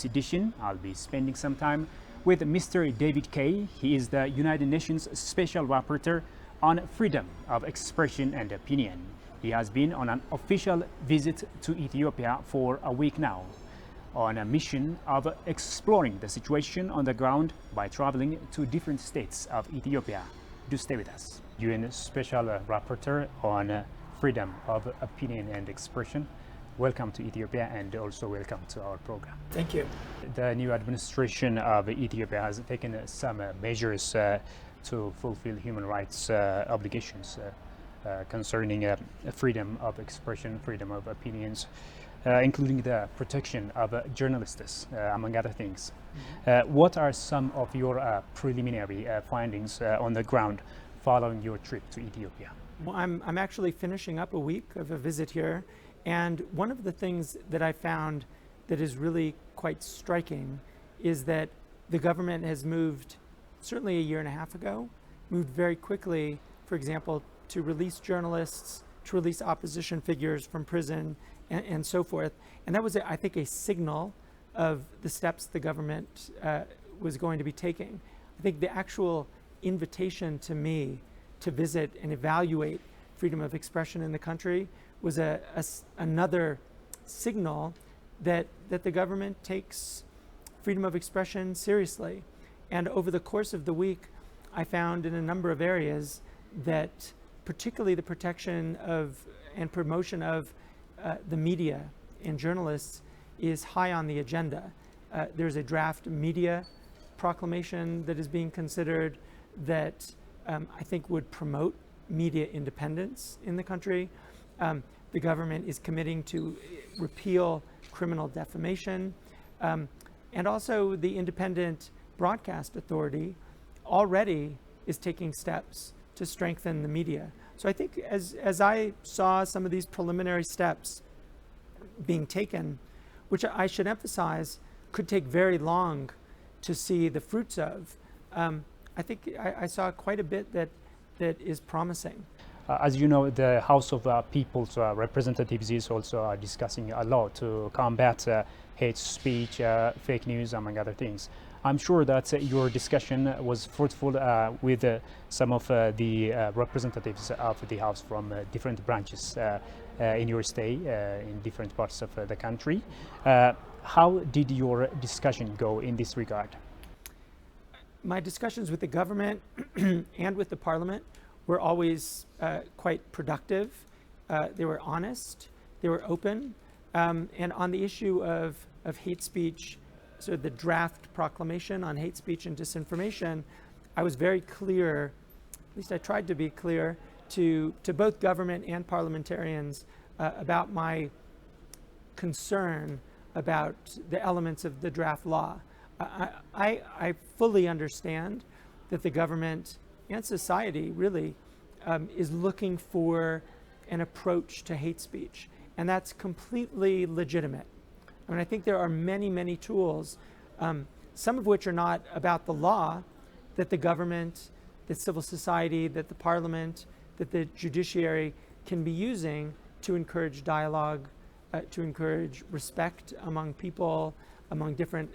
Edition, I'll be spending some time with Mr. David KAYE. He is the United Nations Special Rapporteur on freedom of expression and opinion. He has been on an official visit to Ethiopia for a week now, on a mission of exploring the situation on the ground by traveling to different states of Ethiopia. Do stay with us. UN Special Rapporteur on freedom of opinion and expression. Welcome to Ethiopia and also welcome to our program. Thank you. The new administration of Ethiopia has taken some measures to fulfill human rights obligations concerning freedom of expression, freedom of opinions, including the protection of journalists, among other things. What are some of your preliminary findings on the ground following your trip to Ethiopia? Well, I'm actually finishing up a week of a visit here, and one of the things that I found that is really quite striking is that the government has moved, certainly a year and a half ago, moved very quickly, for example, to release journalists, to release opposition figures from prison, and so forth. And that was, I think, a signal of the steps the government was going to be taking. I think the actual invitation to me to visit and evaluate freedom of expression in the country was another signal that the government takes freedom of expression seriously. And over the course of the week, I found in a number of areas that particularly the protection of and promotion of the media and journalists is high on the agenda. There's a draft media proclamation that is being considered that I think would promote media independence in the country. The government is committing to repeal criminal defamation, and also the Independent Broadcast Authority already is taking steps to strengthen the media. So I think as I saw some of these preliminary steps being taken, which I should emphasize could take very long to see the fruits of, I think I saw quite a bit that is promising. As you know, the House of People's Representatives is also discussing a law to combat hate speech, fake news, among other things. I'm sure that your discussion was fruitful with some of the representatives of the House from different branches in your stay in different parts of the country. How did your discussion go in this regard? My discussions with the government and with the parliament were always quite productive. They were honest, they were open, and on the issue of hate speech, so the draft proclamation on hate speech and disinformation, I was very clear, at least I tried to be clear, to both government and parliamentarians about my concern about the elements of the draft law. I fully understand that the government and society really is looking for an approach to hate speech, and that's completely legitimate. I mean, I think there are many tools, some of which are not about the law, that the government, that civil society, that the parliament, that the judiciary can be using to encourage dialogue, to encourage respect among people, among different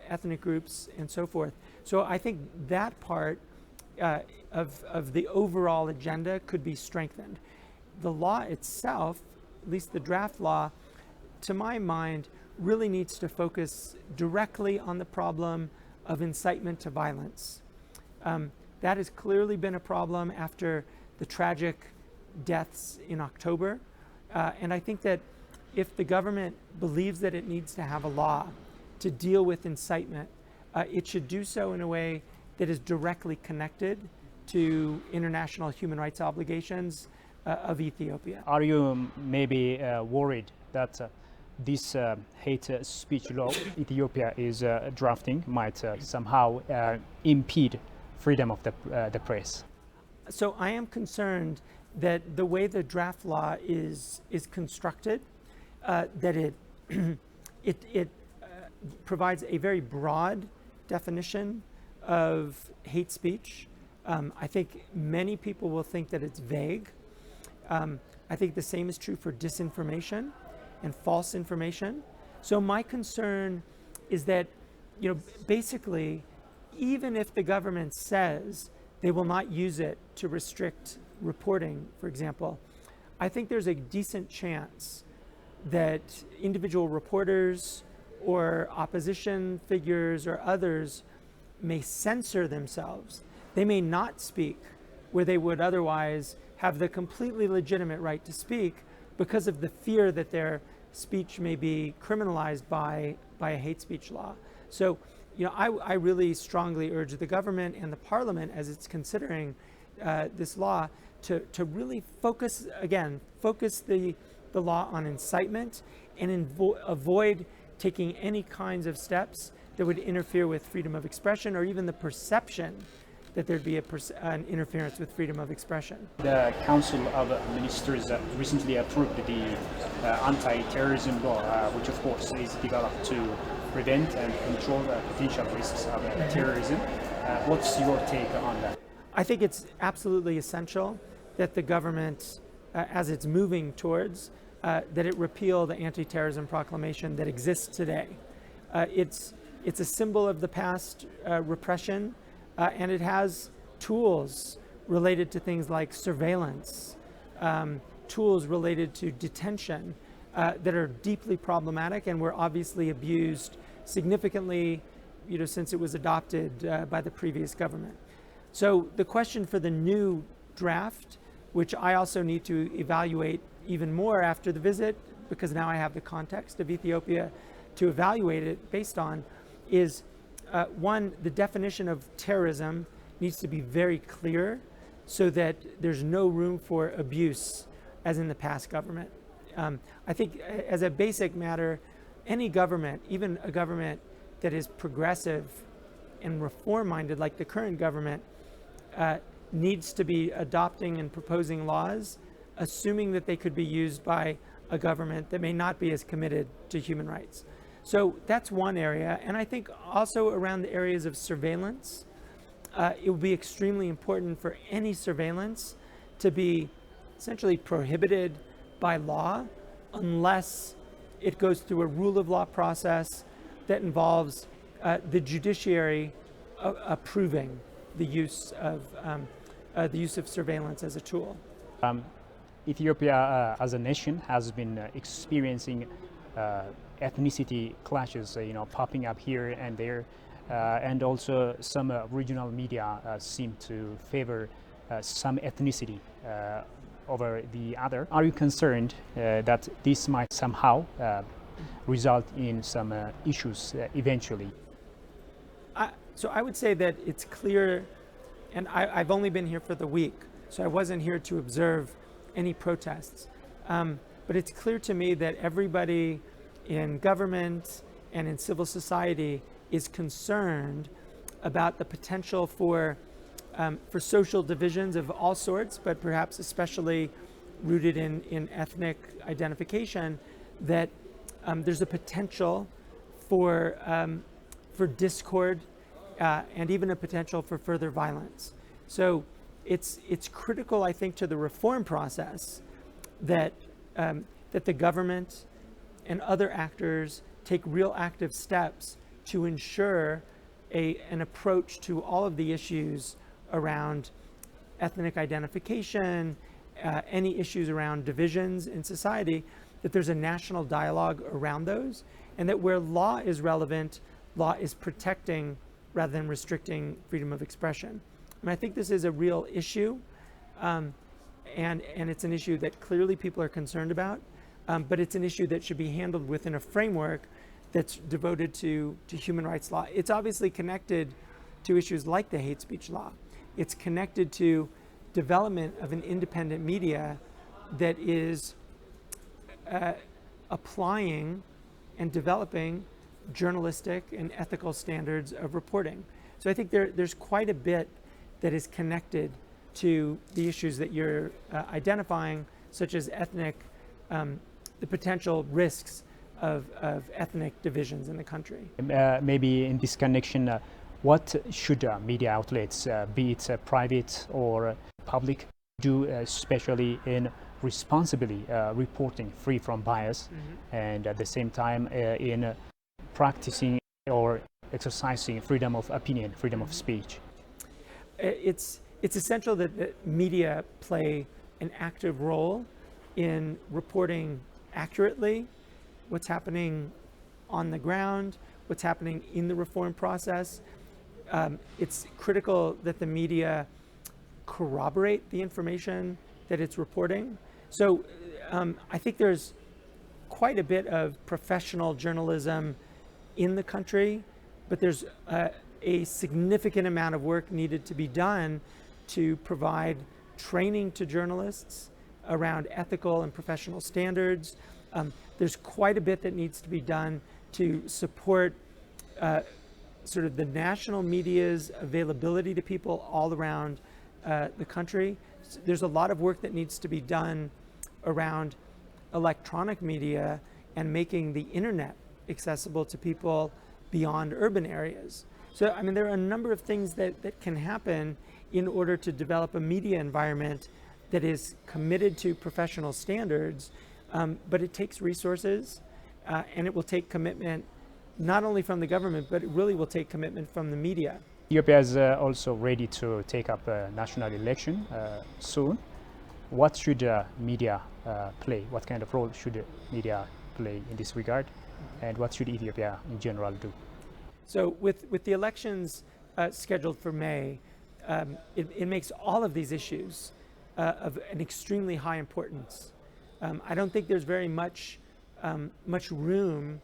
ethnic groups, and so forth. So I think that part of the overall agenda could be strengthened. The law itself, at least the draft law, to my mind, really needs to focus directly on the problem of incitement to violence. That has clearly been a problem after the tragic deaths in October. And I think that if the government believes that it needs to have a law to deal with incitement, it should do so in a way that is directly connected to international human rights obligations of Ethiopia. Are you maybe worried that this hate speech law Ethiopia is drafting might somehow impede freedom of the press? So I am concerned that the way the draft law is constructed, that it provides a very broad definition of hate speech. I think many people will think that it's vague. I think the same is true for disinformation and false information. So my concern is that, basically, even if the government says they will not use it to restrict reporting, for example, I think there's a decent chance that individual reporters or opposition figures or others may censor themselves. They may not speak where they would otherwise have the completely legitimate right to speak because of the fear that their speech may be criminalized by a hate speech law. So, I really strongly urge the government and the parliament, as it's considering this law, to really focus the law on incitement and avoid taking any kinds of steps that would interfere with freedom of expression or even the perception that there'd be an interference with freedom of expression. The Council of Ministers recently approved the Antiterrorism Law, which of course is developed to prevent and control the potential risks of terrorism. What's your take on that? I think it's absolutely essential that the government, as it's moving towards, that it repeal the anti-terrorism proclamation that exists today. It's a symbol of the past repression, and it has tools related to things like surveillance, tools related to detention that are deeply problematic and were obviously abused significantly, since it was adopted by the previous government. So the question for the new draft, which I also need to evaluate even more after the visit, because now I have the context of Ethiopia to evaluate it based on, is one, the definition of terrorism needs to be very clear so that there's no room for abuse as in the past government. I think as a basic matter, any government, even a government that is progressive and reform-minded like the current government, needs to be adopting and proposing laws, assuming that they could be used by a government that may not be as committed to human rights. So that's one area. And I think also around the areas of surveillance, it will be extremely important for any surveillance to be essentially prohibited by law unless it goes through a rule of law process that involves the judiciary approving the use of surveillance as a tool. Ethiopia as a nation has been experiencing ethnicity clashes, popping up here and there, and also some regional media seem to favor some ethnicity over the other. Are you concerned that this might somehow result in some issues eventually? So I would say that it's clear, and I've only been here for the week, so I wasn't here to observe any protests. But it's clear to me that everybody in government and in civil society is concerned about the potential for social divisions of all sorts, but perhaps especially rooted in ethnic identification, that there's a potential for discord and even a potential for further violence. So it's critical, I think, to the reform process that the government and other actors take real active steps to ensure an approach to all of the issues around ethnic identification, any issues around divisions in society, that there's a national dialogue around those, and that where law is relevant, law is protecting rather than restricting freedom of expression. And I think this is a real issue, and it's an issue that clearly people are concerned about, but it's an issue that should be handled within a framework that's devoted to human rights law. It's obviously connected to issues like the hate speech law. It's connected to development of an independent media that is applying and developing journalistic and ethical standards of reporting. So I think there's quite a bit that is connected to the issues that you're identifying, such as the potential risks of ethnic divisions in the country. Maybe in this connection, what should media outlets, be it private or public, do, especially in responsibly reporting free from bias, and at the same time in practicing exercising freedom of opinion, freedom of speech? It's essential that the media play an active role in reporting accurately what's happening on the ground, what's happening in the reform process. It's critical that the media corroborate the information that it's reporting. So I think there's quite a bit of professional journalism in the country, but there's a significant amount of work needed to be done to provide training to journalists around ethical and professional standards. There's quite a bit that needs to be done to support sort of the national media's availability to people all around the country. There's a lot of work that needs to be done around electronic media and making the internet accessible to people beyond urban areas. So, I mean, there are a number of things that can happen in order to develop a media environment that is committed to professional standards, but it takes resources and it will take commitment not only from the government, but it really will take commitment from the media. Ethiopia is also ready to take up a national election soon. What should media play? What kind of role should media play in this regard? And what should Ethiopia in general do? So with the elections scheduled for May, it makes all of these issues of an extremely high importance. I don't think there's very much room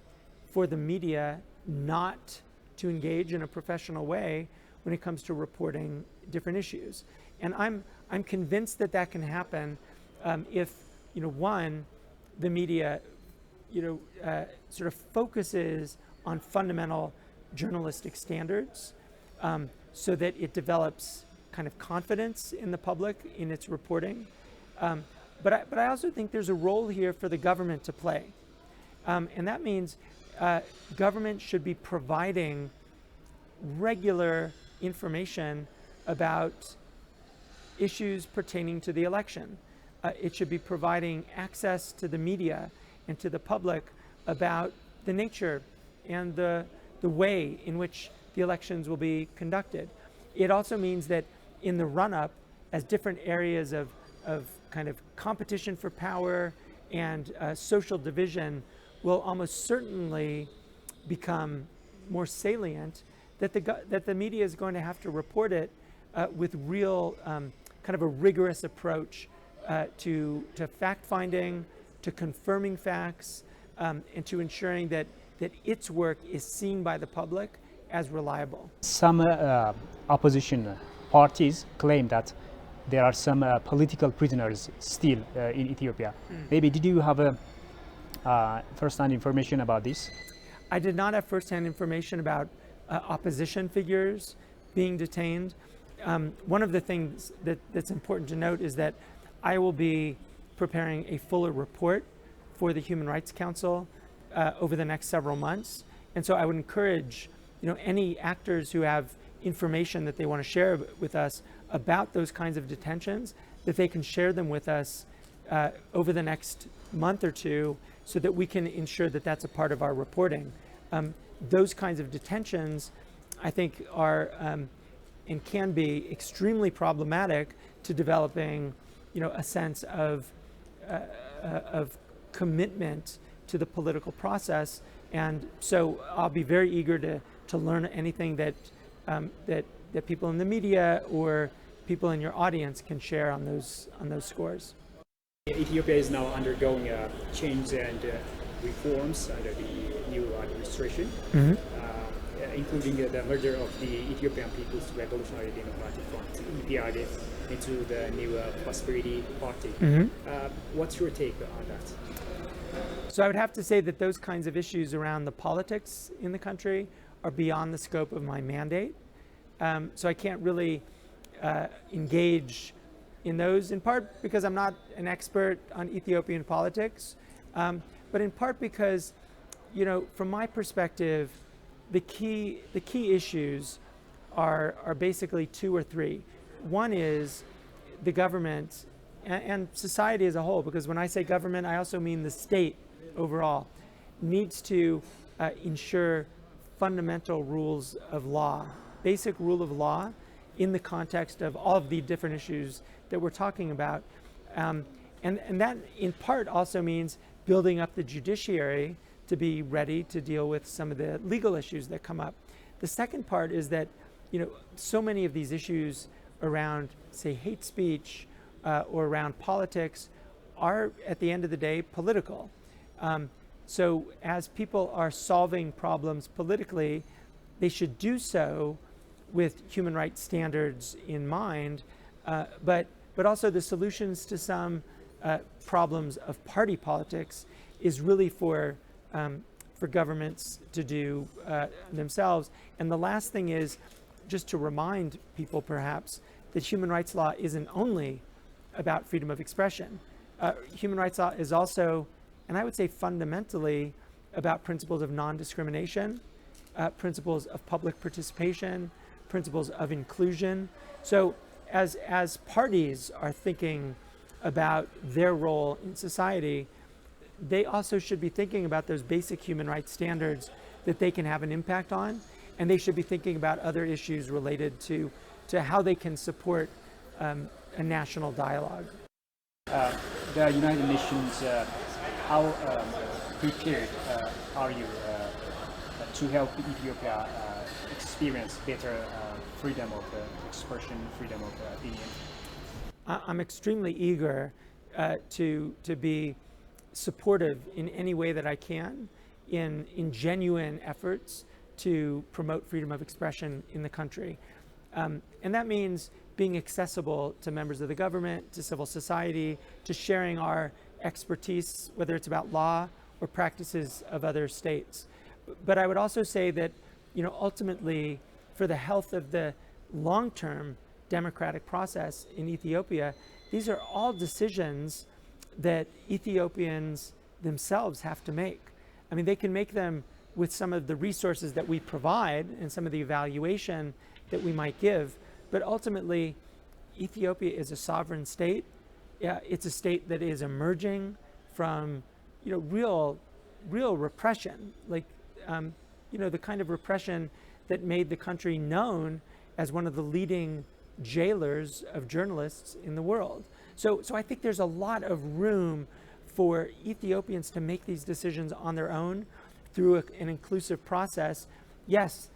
for the media not to engage in a professional way when it comes to reporting different issues. And I'm convinced that that can happen if, one, the media, sort of focuses on fundamental journalistic standards so that it develops kind of confidence in the public in its reporting. But I also think there's a role here for the government to play. And that means government should be providing regular information about issues pertaining to the election. It should be providing access to the media and to the public about the nature and the way in which the elections will be conducted. It also means that in the run-up, as different areas of kind of competition for power and social division will almost certainly become more salient, that the media is going to have to report it with real kind of a rigorous approach to fact-finding, to confirming facts, and to ensuring that its work is seen by the public as reliable. Some opposition parties claim that there are some political prisoners still in Ethiopia. Maybe did you have first-hand information about this? I did not have first-hand information about opposition figures being detained. One of the things that's important to note is that I will be preparing a fuller report for the Human Rights Council over the next several months. And so I would encourage any actors who have information that they want to share with us about those kinds of detentions, that they can share them with us over the next month or two so that we can ensure that that's a part of our reporting. Those kinds of detentions, I think, are and can be extremely problematic to developing a sense of commitment to the political process. And so I'll be very eager to learn anything that people in the media or people in your audience can share on those scores. Ethiopia is now undergoing change and reforms under the new administration, including the merger of the Ethiopian People's Revolutionary Democratic Front, EPRDF, into the new Prosperity Party. What's your take on that? So I would have to say that those kinds of issues around the politics in the country are beyond the scope of my mandate. So I can't really engage in those, in part because I'm not an expert on Ethiopian politics, but in part because, from my perspective, the key issues are basically two or three. One is the government and society as a whole, because when I say government, I also mean the state overall, needs to ensure fundamental rules of law, basic rule of law in the context of all of the different issues that we're talking about. And that in part also means building up the judiciary to be ready to deal with some of the legal issues that come up. The second part is that, so many of these issues around, say, hate speech or around politics are, at the end of the day, political. So as people are solving problems politically, they should do so with human rights standards in mind, but also the solutions to some problems of party politics is really for governments to do themselves. And the last thing is just to remind people perhaps that human rights law isn't only about freedom of expression. Human rights law is also, and I would say fundamentally, about principles of non-discrimination, principles of public participation, principles of inclusion. So as parties are thinking about their role in society, they also should be thinking about those basic human rights standards that they can have an impact on, and they should be thinking about other issues related to how they can support a national dialogue. The United Nations, how prepared are you to help Ethiopia experience better freedom of expression, freedom of opinion? I'm extremely eager to be supportive in any way that I can in genuine efforts to promote freedom of expression in the country. And that means being accessible to members of the government, to civil society, to sharing our expertise, whether it's about law or practices of other states. But I would also say that, ultimately, for the health of the long-term democratic process in Ethiopia, these are all decisions that Ethiopians themselves have to make. I mean, they can make them with some of the resources that we provide and some of the evaluation that we might give, but ultimately, Ethiopia is a sovereign state. It's a state that is emerging from, real repression, like, the kind of repression that made the country known as one of the leading jailers of journalists in the world. So I think there's a lot of room for Ethiopians to make these decisions on their own through an inclusive process. Yes,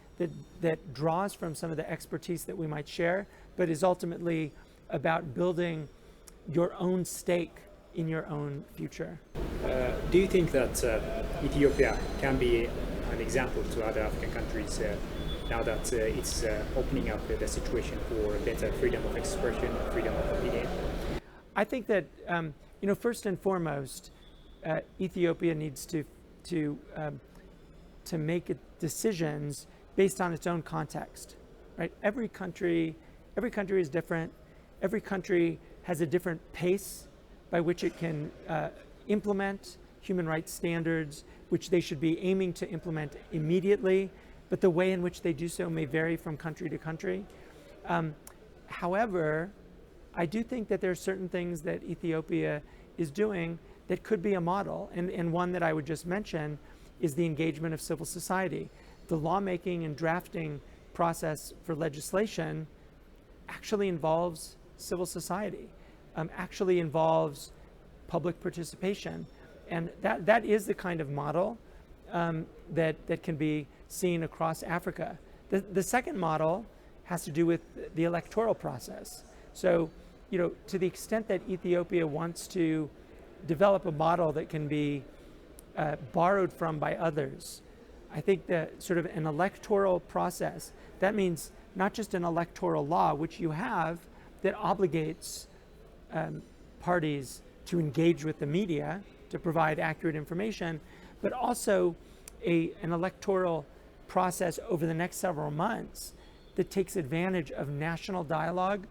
that draws from some of the expertise that we might share, but is ultimately about building your own stake in your own future. Do you think that Ethiopia can be an example to other African countries now that it's opening up the situation for better freedom of expression, freedom of opinion? I think that, first and foremost, Ethiopia needs to make decisions based on its own context, right? Every country is different. Every country has a different pace by which it can implement human rights standards, which they should be aiming to implement immediately, but the way in which they do so may vary from country to country. However, I do think that there are certain things that Ethiopia is doing that could be a model, and one that I would just mention is the engagement of civil society. The lawmaking and drafting process for legislation actually involves civil society, actually involves public participation. And that is the kind of model that can be seen across Africa. The second model has to do with the electoral process. So, to the extent that Ethiopia wants to develop a model that can be borrowed from by others, I think that sort of an electoral process, that means not just an electoral law, which you have, that obligates parties to engage with the media to provide accurate information, but also an electoral process over the next several months that takes advantage of national dialogue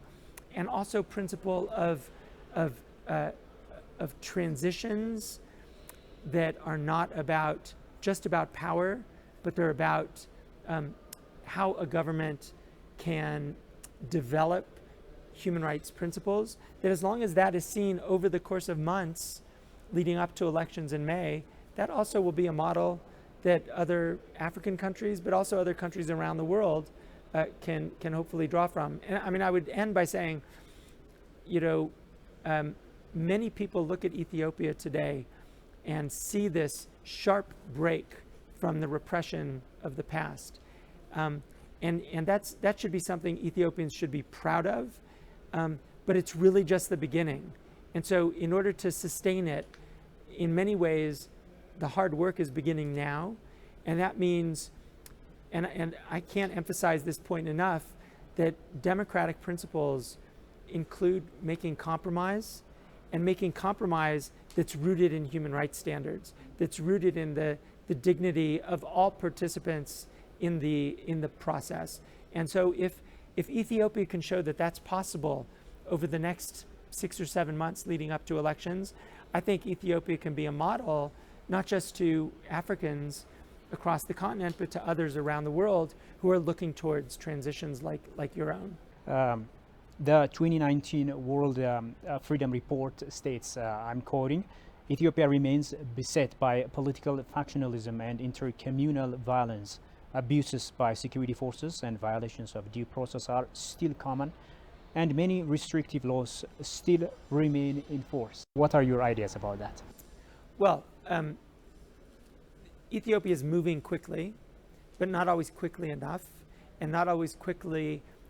and also principle of transitions that are not just about power, but they're about how a government can develop human rights principles, that as long as that is seen over the course of months leading up to elections in May, that also will be a model that other African countries, but also other countries around the world can hopefully draw from. And I mean, I would end by saying, you know, many people look at Ethiopia today and see this sharp break from the repression of the past. And that should be something Ethiopians should be proud of, but it's really just the beginning. And so in order to sustain it, in many ways, the hard work is beginning now. And that means, and I can't emphasize this point enough, that democratic principles include making compromise, and making compromise that's rooted in human rights standards, that's rooted in the dignity of all participants in the process. And so if Ethiopia can show that that's possible over the next 6 or 7 months leading up to elections, I think Ethiopia can be a model, not just to Africans across the continent, but to others around the world who are looking towards transitions like your own. The 2019 World Freedom Report states, I'm quoting, Ethiopia remains beset by political factionalism and intercommunal violence. Abuses by security forces and violations of due process are still common, and many restrictive laws still remain in force. What are your ideas about that? Well, Ethiopia is moving quickly, but not always quickly enough, and not always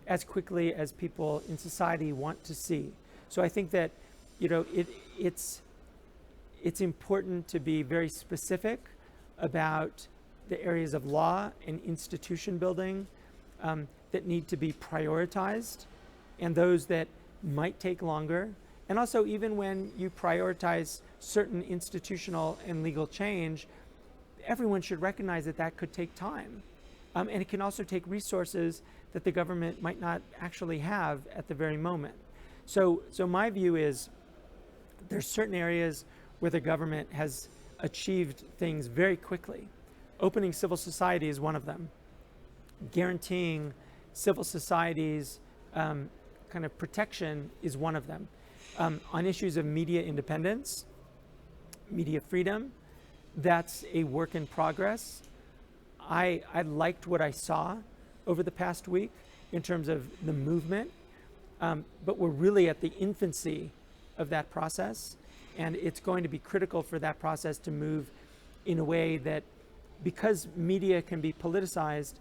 as quickly as people in society want to see. So I think that, you know, it's important to be very specific about the areas of law and institution building that need to be prioritized, and those that might take longer. And also, even when you prioritize certain institutional and legal change, everyone should recognize that that could take time. And it can also take resources that the government might not actually have at the very moment. So my view is there's certain areas where the government has achieved things very quickly. Opening civil society is one of them. Guaranteeing civil society's kind of protection is one of them. On issues of media independence, media freedom, that's a work in progress. I liked what I saw over the past week in terms of the movement, but we're really at the infancy of that process, and it's going to be critical for that process to move in a way that, because media can be politicized,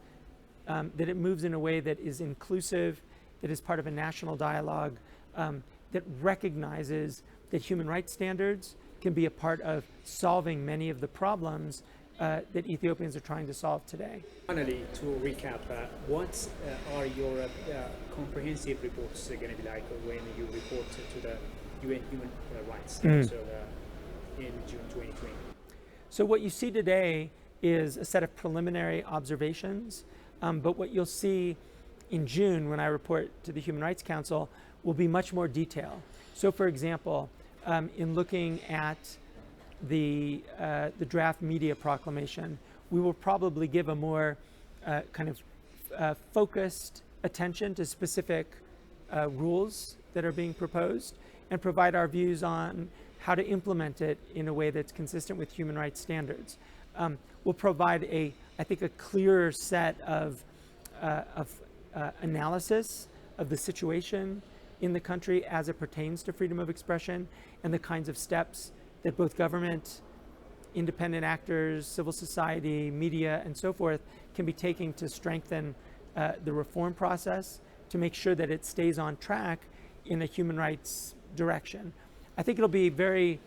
that it moves in a way that is inclusive, that is part of a national dialogue, that recognizes that human rights standards can be a part of solving many of the problems that Ethiopians are trying to solve today. Finally, to recap, what are your comprehensive reports going to be like when you report to the UN Human Rights Council in June 2020? So what you see today is a set of preliminary observations, but what you'll see in June when I report to the Human Rights Council will be much more detail. So for example, in looking at the draft media proclamation, we will probably give a more kind of focused attention to specific rules that are being proposed, and provide our views on how to implement it in a way that's consistent with human rights standards. We'll provide I think a clearer set of analysis of the situation in the country as it pertains to freedom of expression, and the kinds of steps that both government, independent actors, civil society, media, and so forth can be taking to strengthen the reform process, to make sure that it stays on track in a human rights direction. I think it'll be very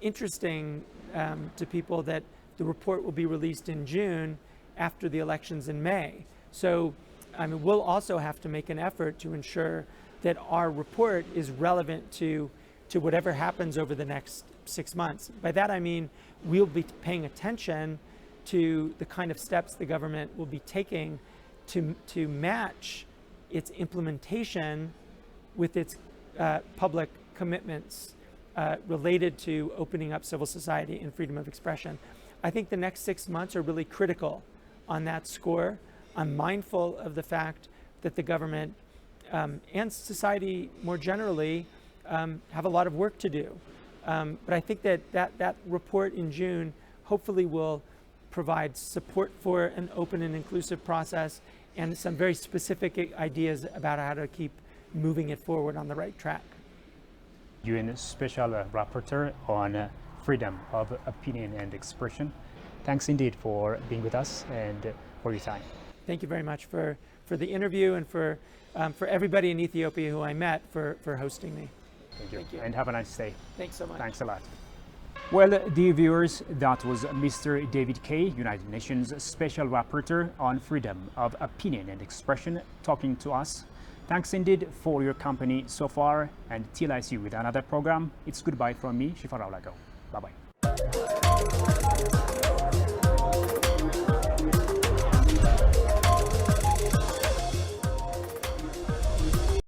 interesting to people that the report will be released in June after the elections in May. So I mean, we'll also have to make an effort to ensure that our report is relevant to whatever happens over the next 6 months. By that I mean we'll be paying attention to the kind of steps the government will be taking to match its implementation with its public commitments related to opening up civil society and freedom of expression. I think the next 6 months are really critical on that score. I'm mindful of the fact that the government and society more generally have a lot of work to do. But I think that report in June hopefully will provides support for an open and inclusive process and some very specific ideas about how to keep moving it forward on the right track. UN Special Rapporteur on freedom of opinion and expression. Thanks indeed for being with us and for your time. Thank you very much for the interview and for everybody in Ethiopia who I met for hosting me. Thank you. Thank you. And have a nice day. Thanks so much. Thanks a lot. Well, dear viewers, that was Mr. David KAYE, United Nations Special Rapporteur on freedom of opinion and expression, talking to us. Thanks indeed for your company so far, and till I see you with another program, it's goodbye from me, Shifarao Lago. Bye-bye.